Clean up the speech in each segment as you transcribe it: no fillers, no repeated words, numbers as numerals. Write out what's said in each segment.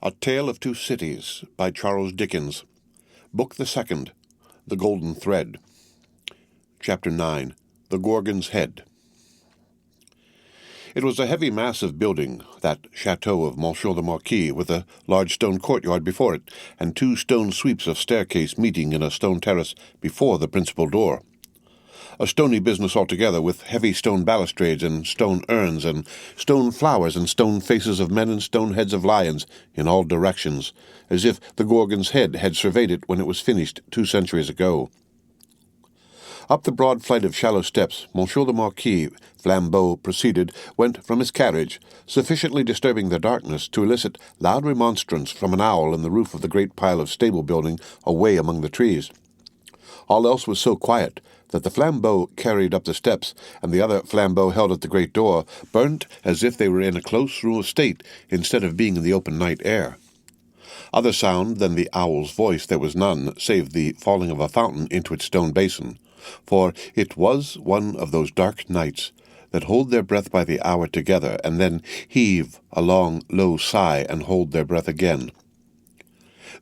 A Tale of Two Cities by Charles Dickens. Book the Second, The Golden Thread. Chapter 9, The Gorgons Head. It was a heavy, massive building, that chateau of Ch12 The Marquis, with a large stone courtyard before it, and two stone sweeps of staircase meeting in a stone terrace before the principal door. A stony business altogether, with heavy stone balustrades and stone urns and stone flowers and stone faces of men and stone heads of lions in all directions, as if the Gorgon's Head had surveyed it when it was finished 2 centuries ago. Up the broad flight of shallow steps, Ch12 The Marquis, flambeau proceeded, went from his carriage, sufficiently disturbing the darkness to elicit loud remonstrance from an owl in the roof of the great pile of stable building away among the trees. All else was so quiet that the flambeau carried up the steps, and the other flambeau held at the great door, burnt as if they were in a close room of state instead of being in the open night air. Other sound than the owl's voice there was none, save the falling of a fountain into its stone basin, for it was one of those dark nights that hold their breath by the hour together, and then heave a long, low sigh and hold their breath again.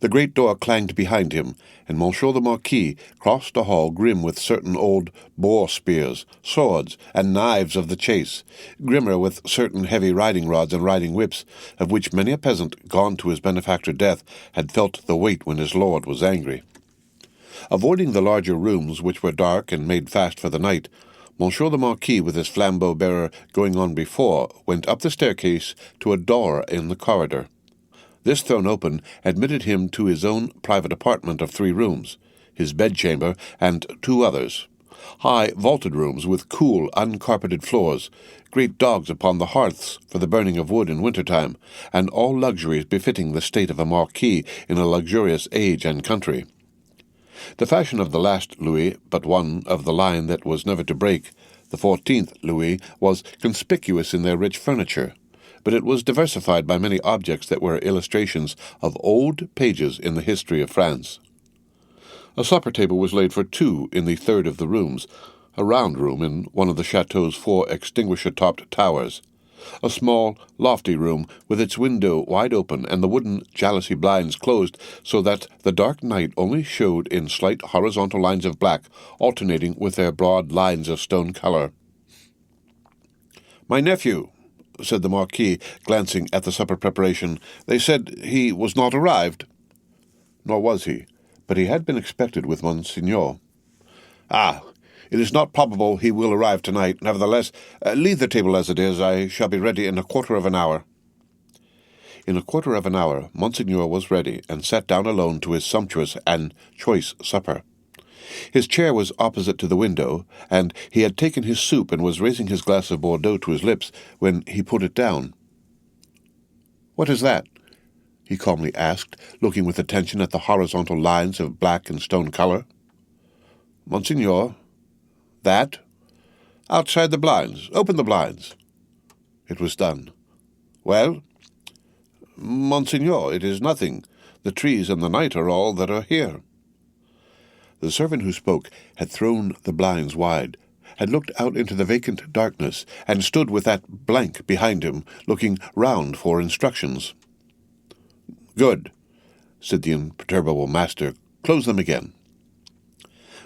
The great door clanged behind him, and Ch12 The Marquis crossed a hall grim with certain old boar-spears, swords, and knives of the chase, grimmer with certain heavy riding-rods and riding-whips, of which many a peasant, gone to his benefactor Death, had felt the weight when his lord was angry. Avoiding the larger rooms, which were dark and made fast for the night, Ch12 The Marquis, with his flambeau-bearer going on before, went up the staircase to a door in the corridor. This thrown open admitted him to his own private apartment of 3 rooms, his bedchamber, and 2 others, high vaulted rooms with cool, uncarpeted floors, great dogs upon the hearths for the burning of wood in winter-time, and all luxuries befitting the state of a marquis in a luxurious age and country. The fashion of the last Louis, but one of the line that was never to break, the 14th Louis, was conspicuous in their rich furniture, but it was diversified by many objects that were illustrations of old pages in the history of France. A supper table was laid for 2 in the third of the rooms, a round room in one of the chateau's 4 extinguisher-topped towers, a small, lofty room with its window wide open and the wooden jalousie blinds closed so that the dark night only showed in slight horizontal lines of black, alternating with their broad lines of stone color. "My nephew," said the Marquis, glancing at the supper preparation. "They said he was not arrived." Nor was he, but he had been expected with Monseigneur. "Ah, it is not probable he will arrive tonight. Nevertheless, leave the table as it is. I shall be ready in a quarter of an hour." In a quarter of an hour, Monseigneur was ready, and sat down alone to his sumptuous and choice supper. His chair was opposite to the window, and he had taken his soup and was raising his glass of Bordeaux to his lips when he put it down. "What is that?" he calmly asked, looking with attention at the horizontal lines of black and stone color. "Monseigneur, that? Outside the blinds. Open the blinds." It was done. "Well?" "Monseigneur, it is nothing. The trees and the night are all that are here." The servant who spoke had thrown the blinds wide, had looked out into the vacant darkness, and stood with that blank behind him, looking round for instructions. "Good," said the imperturbable master. "Close them again."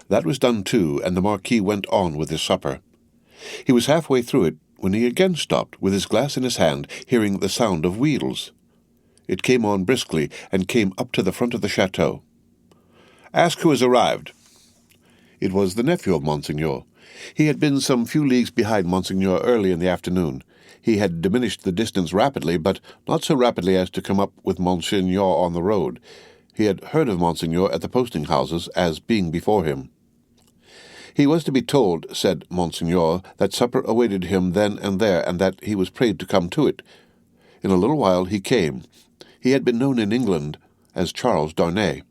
That was done too, and the Marquis went on with his supper. He was halfway through it when he again stopped, with his glass in his hand, hearing the sound of wheels. It came on briskly, and came up to the front of the chateau. "Ask who has arrived." It was the nephew of Monseigneur. He had been some few leagues behind Monseigneur early in the afternoon. He had diminished the distance rapidly, but not so rapidly as to come up with Monseigneur on the road. He had heard of Monseigneur at the posting-houses as being before him. He was to be told, said Monseigneur, that supper awaited him then and there, and that he was prayed to come to it. In a little while he came. He had been known in England as Charles Darnay.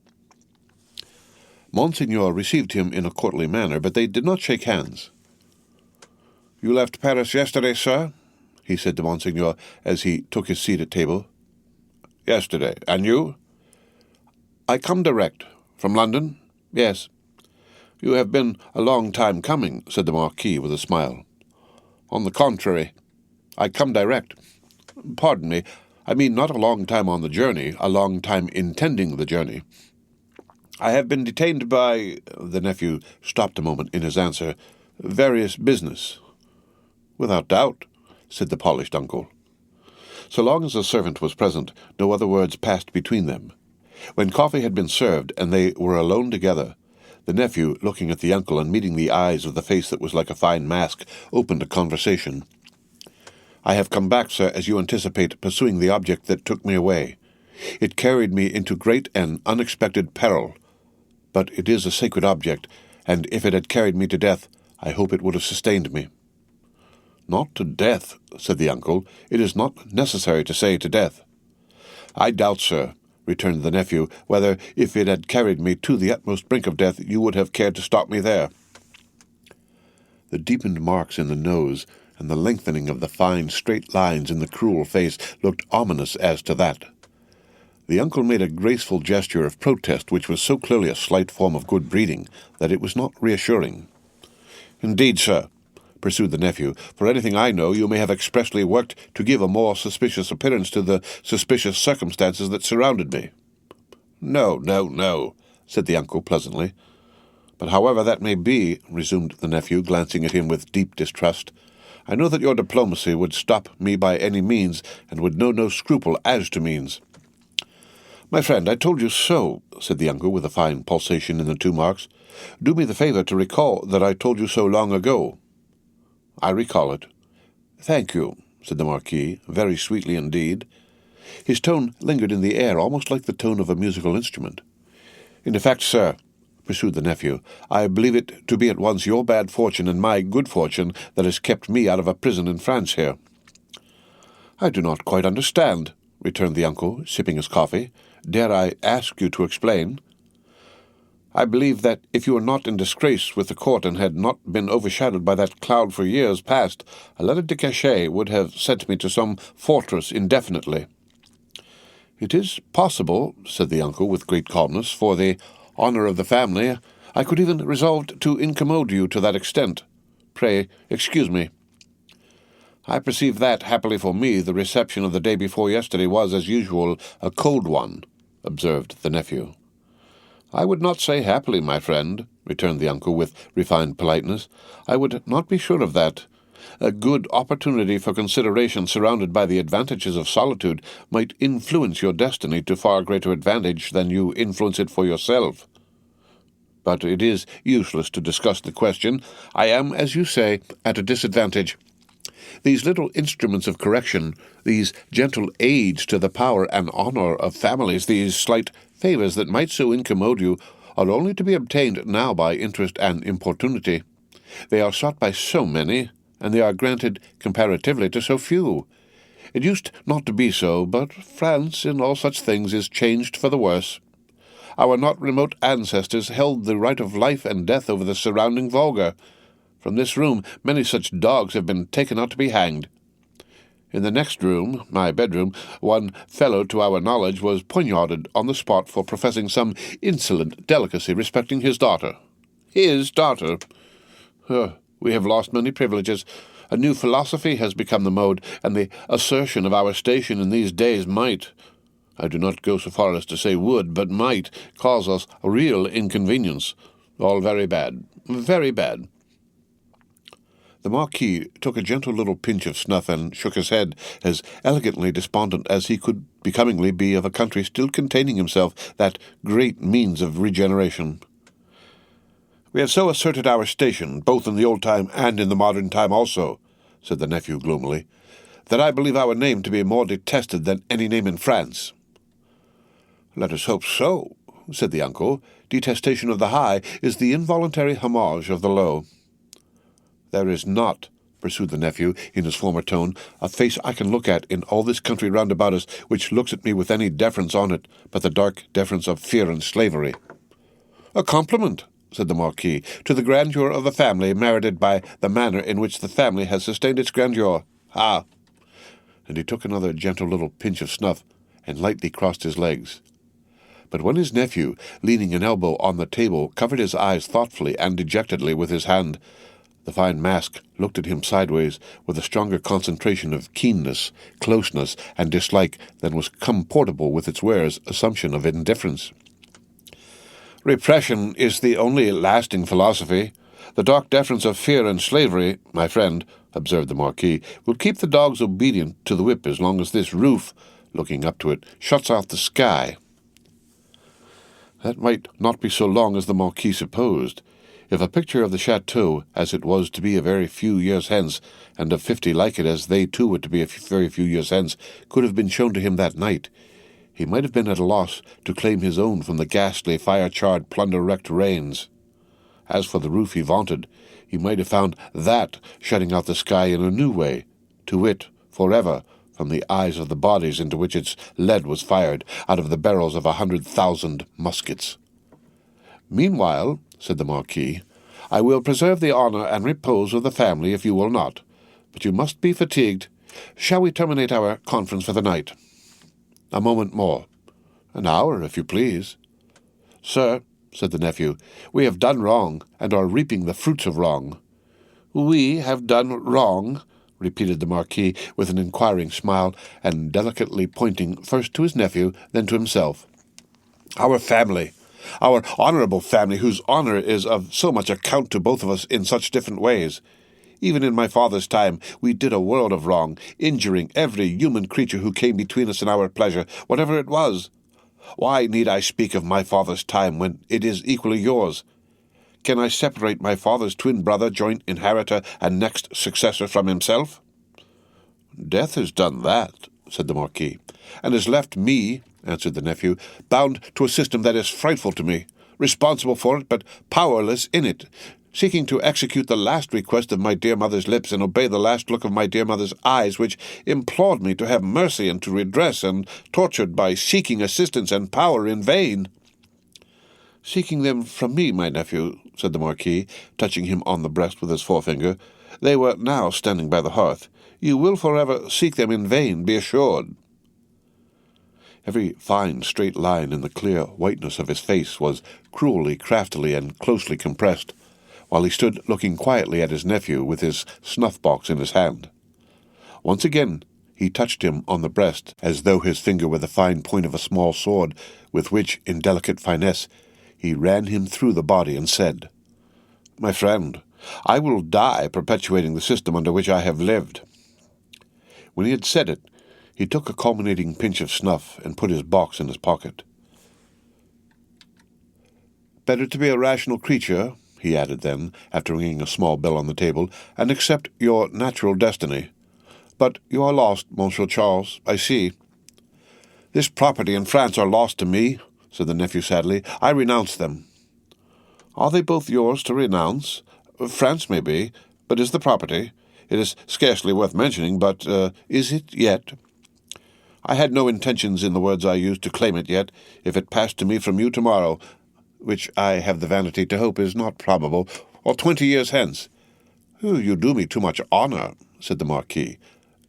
Monseigneur received him in a courtly manner, but they did not shake hands. "You left Paris yesterday, sir?" he said to Monseigneur as he took his seat at table. "Yesterday. And you?" "I come direct. From London?" "Yes." "You have been a long time coming," said the Marquis with a smile. "On the contrary, I come direct. Pardon me, I mean not a long time on the journey, a long time intending the journey. I have been detained by—" The nephew stopped a moment in his answer. "Various business." "Without doubt," said the polished uncle. So long as the servant was present, no other words passed between them. When coffee had been served, and they were alone together, the nephew, looking at the uncle and meeting the eyes of the face that was like a fine mask, opened a conversation. "I have come back, sir, as you anticipate, pursuing the object that took me away. It carried me into great and unexpected peril. But it is a sacred object, and if it had carried me to death, I hope it would have sustained me." "Not to death," said the uncle. "It is not necessary to say to death." "I doubt, sir," returned the nephew, "whether, if it had carried me to the utmost brink of death, you would have cared to stop me there." The deepened marks in the nose and the lengthening of the fine, straight lines in the cruel face looked ominous as to that. The uncle made a graceful gesture of protest which was so clearly a slight form of good breeding that it was not reassuring. "Indeed, sir," pursued the nephew, "for anything I know, you may have expressly worked to give a more suspicious appearance to the suspicious circumstances that surrounded me." No, said the uncle pleasantly. "But however that may be," resumed the nephew, glancing at him with deep distrust, "I know that your diplomacy would stop me by any means, and would know no scruple as to means." "My friend, I told you so," said the uncle with a fine pulsation in the two marks. "Do me the favour to recall that I told you so long ago." "I recall it." "Thank you," said the Marquis, very sweetly indeed. His tone lingered in the air, almost like the tone of a musical instrument. "In effect, sir," pursued the nephew, "I believe it to be at once your bad fortune and my good fortune that has kept me out of a prison in France here." "I do not quite understand," returned the uncle, sipping his coffee. "Dare I ask you to explain?" "I believe that if you were not in disgrace with the court and had not been overshadowed by that cloud for years past, a letter de cachet would have sent me to some fortress indefinitely." "It is possible," said the uncle with great calmness, "for the honour of the family. I could even resolve to incommode you to that extent. Pray, excuse me." "I perceive that, happily for me, the reception of the day before yesterday was, as usual, a cold one," observed the nephew. "I would not say happily, my friend," returned the uncle with refined politeness. "I would not be sure of that. A good opportunity for consideration surrounded by the advantages of solitude might influence your destiny to far greater advantage than you influence it for yourself. But it is useless to discuss the question. I am, as you say, at a disadvantage. These little instruments of correction, these gentle aids to the power and honour of families, these slight favours that might so incommode you, are only to be obtained now by interest and importunity. They are sought by so many, and they are granted comparatively to so few. It used not to be so, but France in all such things is changed for the worse. Our not remote ancestors held the right of life and death over the surrounding vulgar. From this room many such dogs have been taken out to be hanged. In the next room, my bedroom, one fellow to our knowledge was poignarded on the spot for professing some insolent delicacy respecting his daughter. His daughter! We have lost many privileges. A new philosophy has become the mode, and the assertion of our station in these days might— I do not go so far as to say would, but might— cause us real inconvenience. All very bad, very bad." The Marquis took a gentle little pinch of snuff and shook his head, as elegantly despondent as he could becomingly be of a country still containing himself that great means of regeneration. "We have so asserted our station, both in the old time and in the modern time also," said the nephew gloomily, "that I believe our name to be more detested than any name in France." "Let us hope so," said the uncle. "Detestation of the high is the involuntary homage of the low." "There is not," pursued the nephew in his former tone, "a face I can look at in all this country round about us which looks at me with any deference on it but the dark deference of fear and slavery." "A compliment," said the Marquis, "to the grandeur of the family, merited by the manner in which the family has sustained its grandeur. Ah!" And he took another gentle little pinch of snuff, and lightly crossed his legs. But when his nephew, leaning an elbow on the table, covered his eyes thoughtfully and dejectedly with his hand, The fine mask looked at him sideways with a stronger concentration of keenness, closeness, and dislike than was comportable with its wearer's assumption of indifference. "Repression is the only lasting philosophy. The dark deference of fear and slavery, my friend," observed the Marquis, "will keep the dogs obedient to the whip as long as this roof," looking up to it, "shuts off the sky." That might not be so long as the Marquis supposed. If a picture of the chateau, as it was to be a very few years hence, and of 50 like it as they too were to be a very few years hence, could have been shown to him that night, he might have been at a loss to claim his own from the ghastly, fire-charred, plunder-wrecked rains. As for the roof he vaunted, he might have found that shutting out the sky in a new way, to wit, forever, from the eyes of the bodies into which its lead was fired out of the barrels of 100,000 muskets. "Meanwhile," said the Marquis, "I will preserve the honour and repose of the family if you will not. But you must be fatigued. Shall we terminate our conference for the night?" "A moment more." "An hour, if you please." "Sir," said the nephew, "we have done wrong, and are reaping the fruits of wrong." "We have done wrong?" repeated the Marquis with an inquiring smile, and delicately pointing first to his nephew, then to himself. "Our family, our honourable family, whose honour is of so much account to both of us in such different ways. Even in my father's time we did a world of wrong, injuring every human creature who came between us and our pleasure, whatever it was. Why need I speak of my father's time when it is equally yours? Can I separate my father's twin brother, joint inheritor, and next successor from himself?" "Death has done that," said the Marquis. "And has left me," answered the nephew, "bound to a system that is frightful to me, responsible for it, but powerless in it, seeking to execute the last request of my dear mother's lips and obey the last look of my dear mother's eyes, which implored me to have mercy and to redress, and tortured by seeking assistance and power in vain." "Seeking them from me, my nephew," said the Marquis, touching him on the breast with his forefinger. "They were now standing by the hearth. You will forever seek them in vain, be assured." Every fine straight line in the clear whiteness of his face was cruelly, craftily, and closely compressed, while he stood looking quietly at his nephew with his snuff-box in his hand. Once again he touched him on the breast, as though his finger were the fine point of a small sword, with which, in delicate finesse, he ran him through the body, and said, "My friend, I will die perpetuating the system under which I have lived." When he had said it, he took a culminating pinch of snuff and put his box in his pocket. "Better to be a rational creature," he added then, after ringing a small bell on the table, "and accept your natural destiny. But you are lost, Monsieur Charles, I see." "This property and France are lost to me," said the nephew sadly. "I renounce them." "Are they both yours to renounce? France may be, but is the property? It is scarcely worth mentioning, but is it yet? I had no intentions in the words I used to claim it yet. If it passed to me from you tomorrow, which I have the vanity to hope is not probable, or 20 years hence—" "You do me too much honour," said the Marquis.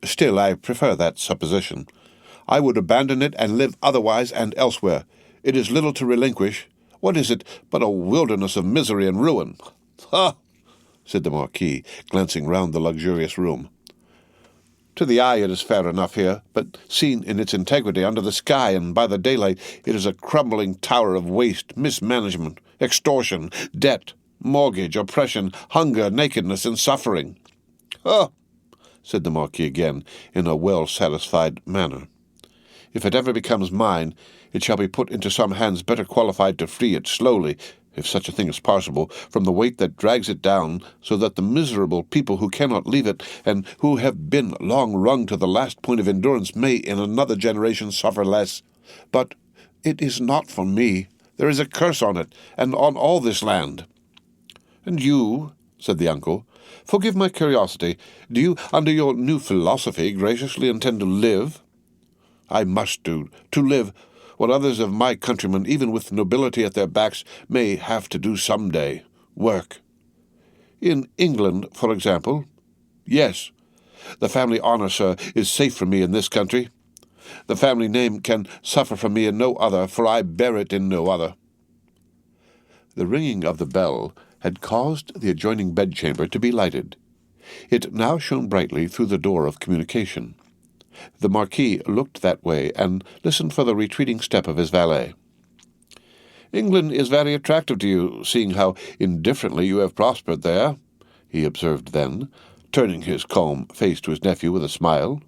"Still, I prefer that supposition. I would abandon it and live otherwise and elsewhere. It is little to relinquish. What is it but a wilderness of misery and ruin?" "Ha!" said the Marquis, glancing round the luxurious room. "To the eye it is fair enough here, but seen in its integrity under the sky and by the daylight, it is a crumbling tower of waste, mismanagement, extortion, debt, mortgage, oppression, hunger, nakedness, and suffering." "Ah!" said the Marquis again, in a well-satisfied manner. "If it ever becomes mine, it shall be put into some hands better qualified to free it slowly, if such a thing is possible, from the weight that drags it down, so that the miserable people who cannot leave it, and who have been long wrung to the last point of endurance, may in another generation suffer less. But it is not for me. There is a curse on it, and on all this land." "And you," said the uncle, "forgive my curiosity, do you, under your new philosophy, graciously intend to live?" "I must do, to live what others of my countrymen, even with nobility at their backs, may have to do some day. Work." "In England, for example?" "Yes. The family honour, sir, is safe from me in this country. The family name can suffer from me in no other, for I bear it in no other." The ringing of the bell had caused the adjoining bedchamber to be lighted. It now shone brightly through the door of communication. The Marquis looked that way and listened for the retreating step of his valet. "England is very attractive to you, seeing how indifferently you have prospered there," he observed then, turning his calm face to his nephew with a smile.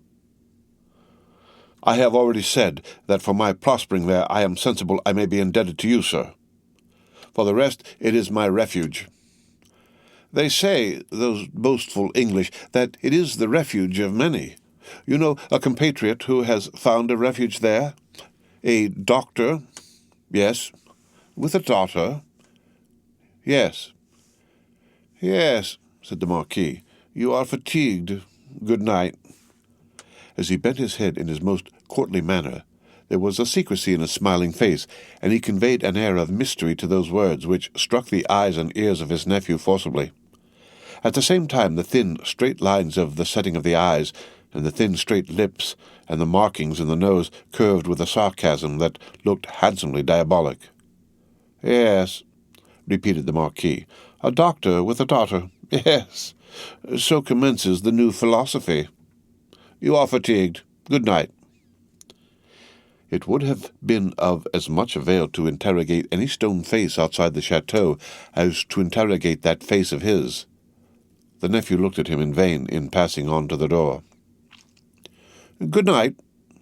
"I have already said that for my prospering there I am sensible I may be indebted to you, sir. For the rest, it is my refuge. They say, those boastful English, that it is the refuge of many. You know a compatriot who has found a refuge there? A doctor? Yes. With a daughter? Yes. Yes, said the Marquis. You are fatigued. Good night. As he bent his head in his most courtly manner, there was a secrecy in his smiling face, and he conveyed an air of mystery to those words which struck the eyes and ears of his nephew forcibly. At the same time, the thin, straight lines of the setting of the eyes, and the thin, straight lips, and the markings in the nose curved with a sarcasm that looked handsomely diabolic. "Yes," repeated the Marquis, "a doctor with a daughter. Yes, so commences the new philosophy. You are fatigued. Good night." It would have been of as much avail to interrogate any stone face outside the chateau as to interrogate that face of his. The nephew looked at him in vain in passing on to the door. "Good night,"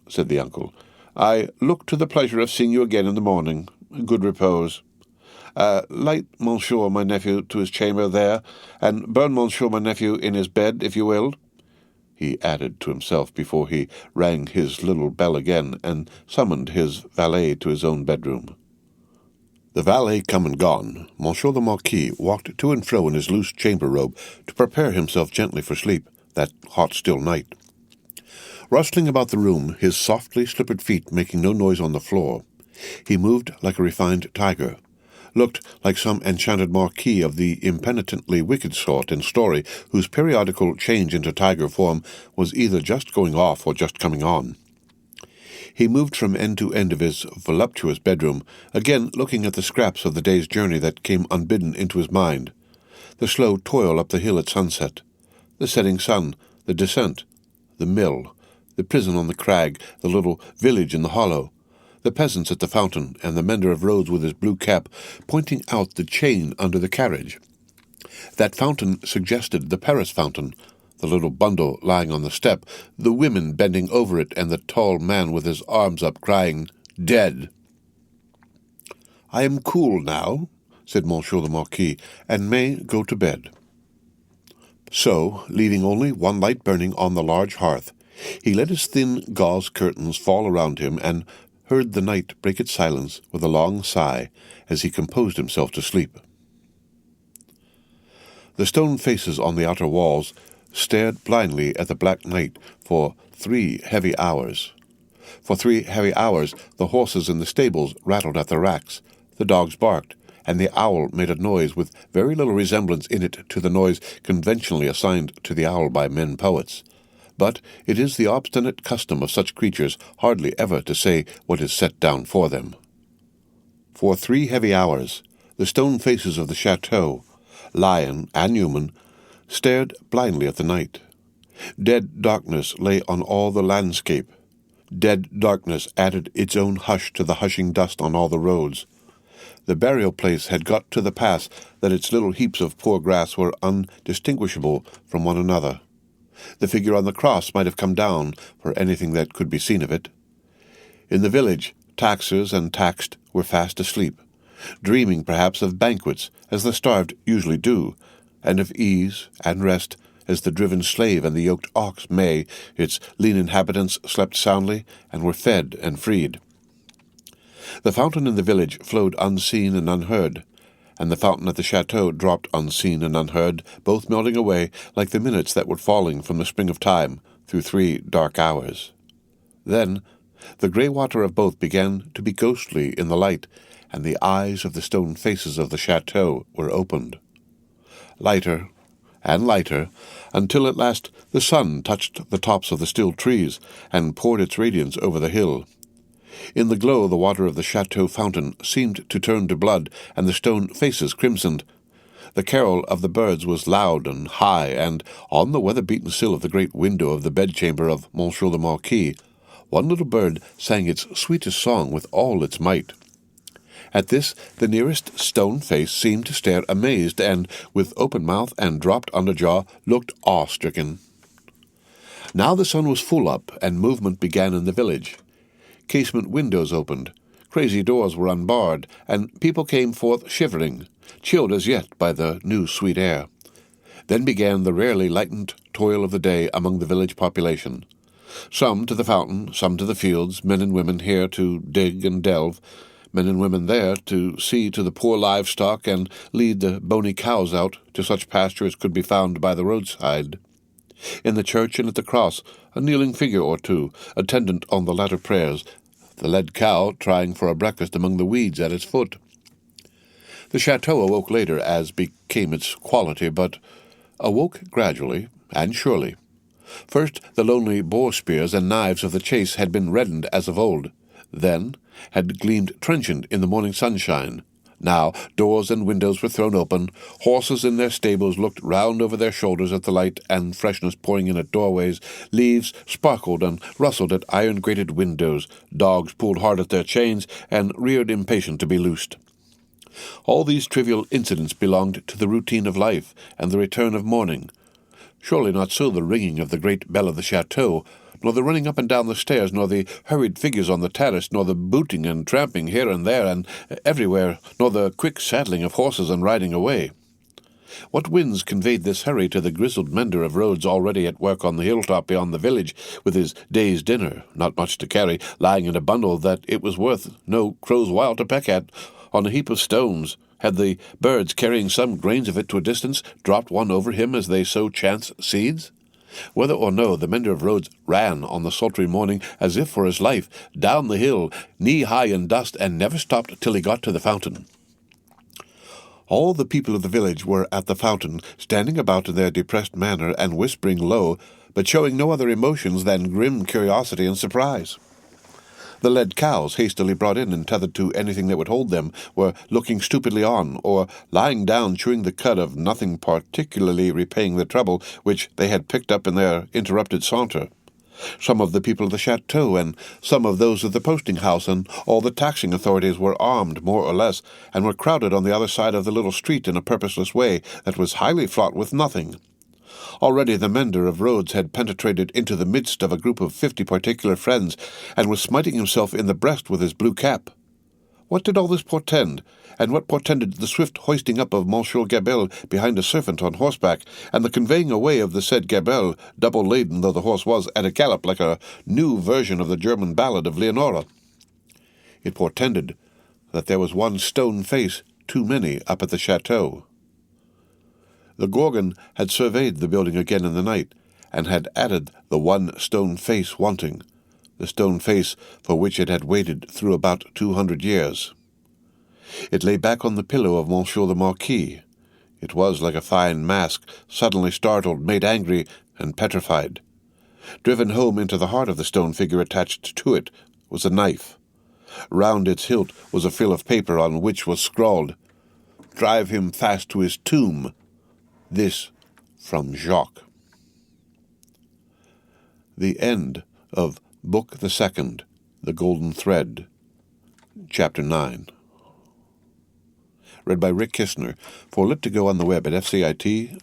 said the uncle. "I look to the pleasure of seeing you again in the morning. Good repose. Light monsieur my nephew to his chamber there, and burn monsieur my nephew in his bed, if you will," he added to himself before he rang his little bell again and summoned his valet to his own bedroom. The valet come and gone, Monsieur the Marquis walked to and fro in his loose chamber robe to prepare himself gently for sleep, that hot still night. Rustling about the room, his softly slippered feet making no noise on the floor, he moved like a refined tiger, looked like some enchanted marquis of the impenitently wicked sort in story, whose periodical change into tiger form was either just going off or just coming on. He moved from end to end of his voluptuous bedroom, again looking at the scraps of the day's journey that came unbidden into his mind, the slow toil up the hill at sunset, the setting sun, the descent, the mill, the prison on the crag, the little village in the hollow, the peasants at the fountain, and the mender of roads with his blue cap pointing out the chain under the carriage. That fountain suggested the Paris fountain, the little bundle lying on the step, the women bending over it, and the tall man with his arms up crying, "Dead!" "I am cool now," said Monsieur the Marquis, "and may go to bed." So, leaving only one light burning on the large hearth, he let his thin gauze curtains fall around him and heard the night break its silence with a long sigh as he composed himself to sleep. The stone faces on the outer walls stared blindly at the black night for 3 heavy hours. For 3 heavy hours the horses in the stables rattled at the racks, the dogs barked, and the owl made a noise with very little resemblance in it to the noise conventionally assigned to the owl by men poets. But it is the obstinate custom of such creatures hardly ever to say what is set down for them. For 3 heavy hours the stone faces of the chateau, lion and human, stared blindly at the night. Dead darkness lay on all the landscape. Dead darkness added its own hush to the hushing dust on all the roads. The burial place had got to the pass that its little heaps of poor grass were undistinguishable from one another. The figure on the cross might have come down for anything that could be seen of it. In the village, taxers and taxed were fast asleep, dreaming perhaps of banquets, as the starved usually do, and of ease and rest, as the driven slave and the yoked ox may. Its lean inhabitants slept soundly and were fed and freed. The fountain in the village flowed unseen and unheard, and the fountain at the chateau dropped unseen and unheard, both melting away like the minutes that were falling from the spring of time through 3 dark hours. Then the grey water of both began to be ghostly in the light, and the eyes of the stone faces of the chateau were opened. Lighter and lighter, until at last the sun touched the tops of the still trees and poured its radiance over the hill. In the glow the water of the chateau fountain seemed to turn to blood, and the stone faces crimsoned. The carol of the birds was loud and high, and on the weather-beaten sill of the great window of the bedchamber of Ch12 The Marquis, one little bird sang its sweetest song with all its might. At this, the nearest stone face seemed to stare amazed, and, with open mouth and dropped under jaw, looked awe-stricken. Now the sun was full up, and movement began in the village. Casement windows opened, crazy doors were unbarred, and people came forth shivering, chilled as yet by the new sweet air. Then began the rarely lightened toil of the day among the village population. Some to the fountain, some to the fields, men and women here to dig and delve, men and women there to see to the poor livestock and lead the bony cows out to such pasture as could be found by the roadside. In the church and at the cross, a kneeling figure or two, attendant on the latter prayers, the led cow trying for a breakfast among the weeds at its foot. The chateau awoke later, as became its quality, but awoke gradually and surely. First, the lonely boar-spears and knives of the chase had been reddened as of old, then had gleamed trenchant in the morning sunshine. Now doors and windows were thrown open, horses in their stables looked round over their shoulders at the light and freshness pouring in at doorways, leaves sparkled and rustled at iron-grated windows, dogs pulled hard at their chains and reared impatient to be loosed. All these trivial incidents belonged to the routine of life and the return of morning. Surely not so the ringing of the great bell of the chateau, nor the running up and down the stairs, nor the hurried figures on the terrace, nor the booting and tramping here and there and everywhere, nor the quick saddling of horses and riding away. What winds conveyed this hurry to the grizzled mender of roads already at work on the hilltop beyond the village, with his day's dinner, not much to carry, lying in a bundle that it was worth no crow's while to peck at, on a heap of stones? Had the birds, carrying some grains of it to a distance, dropped one over him as they sow chance seeds? Whether or no, the mender of roads ran on the sultry morning, as if for his life, down the hill, knee-high in dust, and never stopped till he got to the fountain. All the people of the village were at the fountain, standing about in their depressed manner and whispering low, but showing no other emotions than grim curiosity and surprise. The led cows, hastily brought in and tethered to anything that would hold them, were looking stupidly on, or lying down chewing the cud of nothing particularly repaying the trouble which they had picked up in their interrupted saunter. Some of the people of the chateau, and some of those of the posting-house, and all the taxing authorities were armed, more or less, and were crowded on the other side of the little street in a purposeless way that was highly fraught with nothing. Already the mender of roads had penetrated into the midst of a group of 50 particular friends, and was smiting himself in the breast with his blue cap. What did all this portend, and what portended the swift hoisting up of Monsieur Gabelle behind a servant on horseback, and the conveying away of the said Gabelle, double laden though the horse was, at a gallop like a new version of the German ballad of Leonora? It portended that there was one stone face too many up at the chateau. The Gorgon had surveyed the building again in the night, and had added the one stone face wanting, the stone face for which it had waited through about 200 years. It lay back on the pillow of Ch13 The Marquis. It was like a fine mask, suddenly startled, made angry, and petrified. Driven home into the heart of the stone figure attached to it was a knife. Round its hilt was a frill of paper on which was scrawled, "Drive him fast to his tomb. This from Jacques." The end of Book the Second, The Golden Thread, Chapter 9. Read by Rick Kistner, for Lit to Go on the web at fcit.usf.edu.